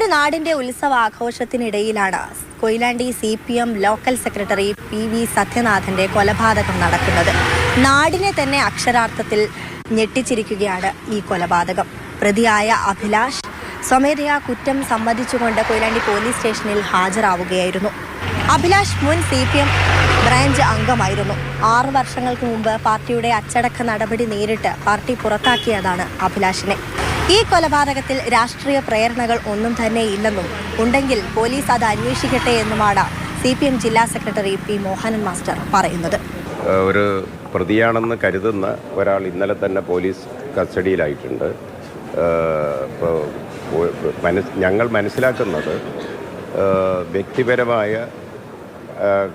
ഒരു നാടിന്റെ ഉത്സവാഘോഷത്തിനിടയിലാണ് Koyilandy CPM local secretary PV സത്യനാഥന്റെ കൊലപാതകം നടക്കുന്നത്. നാടിനെ തന്നെ അക്ഷരാർത്ഥത്തിൽ ഞെട്ടിച്ചിരിക്കുകയാണ് ഈ കൊലപാതകം. പ്രതിയായ അഭിലാഷ് സ്വമേധയാ കുറ്റം സമ്മതിച്ചുകൊണ്ട് കൊയിലാണ്ടി പോലീസ് സ്റ്റേഷനിൽ ഹാജരാവുകയായിരുന്നു. അഭിലാഷ് മുൻ CPM ബ്രാഞ്ച് അംഗമായിരുന്നു. 6 വർഷങ്ങൾക്ക് മുമ്പ് പാർട്ടിയുടെ അച്ചടക്ക നടപടി നേരിട്ട് പാർട്ടി പുറത്താക്കിയതാണ് അഭിലാഷിനെ. ഈ കൊലപാതകത്തിൽ രാഷ്ട്രീയ പ്രേരണകൾ ഒന്നും തന്നെ ഇല്ലെന്നും ഉണ്ടെങ്കിൽ പോലീസ് അത് അന്വേഷിക്കട്ടെ എന്നുമാണ് CPM ജില്ലാ സെക്രട്ടറി P. മോഹനൻ മാസ്റ്റർ പറയുന്നത്. ഒരു പ്രതിയാണെന്ന് കരുതുന്ന ഒരാൾ ഇന്നലെ തന്നെ പോലീസ് കസ്റ്റഡിയിലായിട്ടുണ്ട്. ഞങ്ങൾ മനസ്സിലാക്കുന്നത് വ്യക്തിപരമായ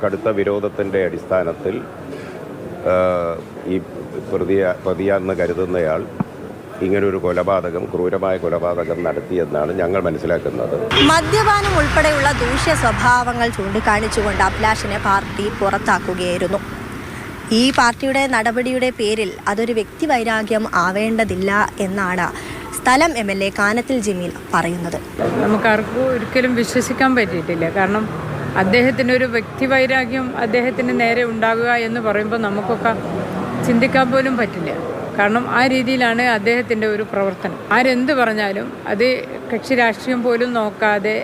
കടുത്ത വിരോധത്തിൻ്റെ അടിസ്ഥാനത്തിൽ ഈ പ്രതിയാണെന്ന് കരുതുന്നയാൾ ഇങ്ങനൊരു കൊലപാതകം, ക്രൂരമായ കൊലപാതകം നടത്തിയെന്നാണ് ഞങ്ങൾ മനസ്സിലാക്കുന്നത്. മദ്യപാനം ഉൾപ്പെടെയുള്ള ദൂഷ്യ സ്വഭാവങ്ങൾ ചൂണ്ടിക്കാണിച്ചുകൊണ്ട് അഭിലാഷിനെ പാർട്ടി പുറത്താക്കുകയായിരുന്നു. ഈ പാർട്ടിയുടെ നടപടിയുടെ പേരിൽ അതൊരു വ്യക്തിവൈരാഗ്യം ആവേണ്ടതില്ല എന്നാണ് സ്ഥലം MLA കാനത്തിൽ ജമീൽ പറയുന്നത്. നമുക്കാർക്കും ഒരിക്കലും വിശ്വസിക്കാൻ പറ്റിയിട്ടില്ല. കാരണം അദ്ദേഹത്തിൻ്റെ ഒരു വ്യക്തിവൈരാഗ്യം അദ്ദേഹത്തിന് നേരെ ഉണ്ടാകുക എന്ന് പറയുമ്പോൾ നമുക്കൊക്കെ ചിന്തിക്കാൻ പോലും പറ്റില്ല. കാരണം ആ രീതിയിലാണ് അദ്ദേഹത്തിൻ്റെ ഒരു പ്രവർത്തനം. ആരെന്ത് പറഞ്ഞാലും അത് കക്ഷി രാഷ്ട്രീയം പോലും നോക്കാതെ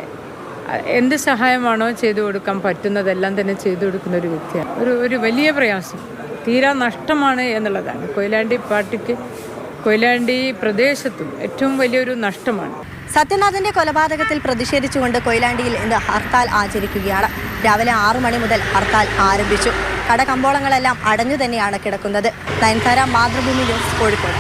എന്ത് സഹായമാണോ ചെയ്തു കൊടുക്കാൻ പറ്റുന്നതെല്ലാം തന്നെ ചെയ്തു കൊടുക്കുന്ന ഒരു വ്യക്തിയാണ്. ഒരു വലിയ പ്രയാസം, തീരാ നഷ്ടമാണ് എന്നുള്ളതാണ്. കൊയിലാണ്ടി പാർട്ടിക്ക്, കൊയിലാണ്ടി പ്രദേശത്തും ഏറ്റവും വലിയൊരു നഷ്ടമാണ്. സത്യനാഥന്റെ കൊലപാതകത്തിൽ പ്രതിഷേധിച്ചുകൊണ്ട് കൊയിലാണ്ടിയിൽ ഇന്ന് ഹർത്താൽ ആചരിക്കുകയാണ്. രാവിലെ 6 മണി മുതൽ ഹർത്താൽ ആരംഭിച്ചു. കടകമ്പോളങ്ങളെല്ലാം അടഞ്ഞു തന്നെയാണ് കിടക്കുന്നത്. നയൻതാര, മാതൃഭൂമി ന്യൂസ്, കോഴിക്കോട്.